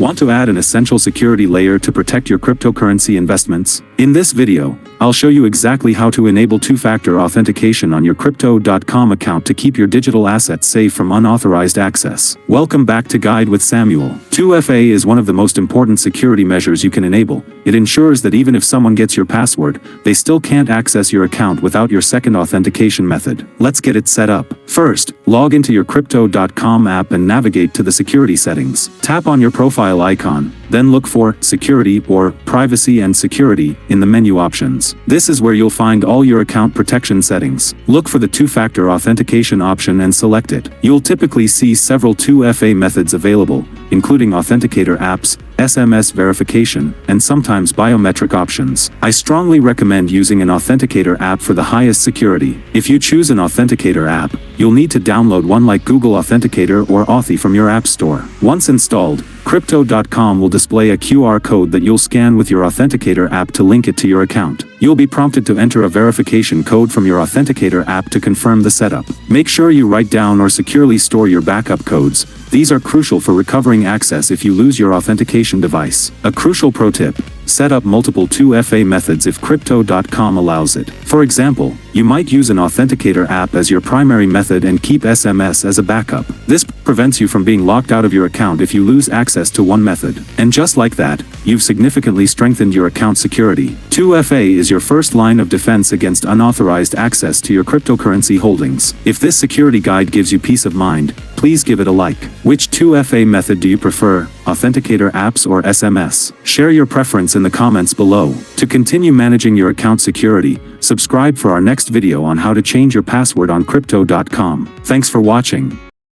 Want to add an essential security layer to protect your cryptocurrency investments? In this video, I'll show you exactly how to enable two-factor authentication on your Crypto.com account to keep your digital assets safe from unauthorized access. Welcome back to Guide with Samuel. 2FA is one of the most important security measures you can enable. It ensures that even if someone gets your password, they still can't access your account without your second authentication method. Let's get it set up. First, log into your Crypto.com app and navigate to the security settings. Tap on your profile icon, then look for Security or Privacy and Security in the menu options. This is where you'll find all your account protection settings. Look for the two-factor authentication option and select it. You'll typically see several 2FA methods available, including authenticator apps, SMS verification, and sometimes biometric options. I strongly recommend using an authenticator app for the highest security. If you choose an authenticator app, you'll need to download one like Google Authenticator or Authy from your app store. Once installed, Crypto.com will display a QR code that you'll scan with your authenticator app to link it to your account. You'll be prompted to enter a verification code from your authenticator app to confirm the setup. Make sure you write down or securely store your backup codes. These are crucial for recovering access if you lose your authentication device. A crucial pro tip: set up multiple 2FA methods if Crypto.com allows it. For example, you might use an authenticator app as your primary method and keep SMS as a backup. This prevents you from being locked out of your account if you lose access to one method. And just like that, you've significantly strengthened your account security. 2FA is your first line of defense against unauthorized access to your cryptocurrency holdings. If this security guide gives you peace of mind, please give it a like. Which 2FA method do you prefer, authenticator apps or SMS? Share your preference in the comments below. To continue managing your account security, subscribe for our next video on how to change your password on Crypto.com. Thanks for watching.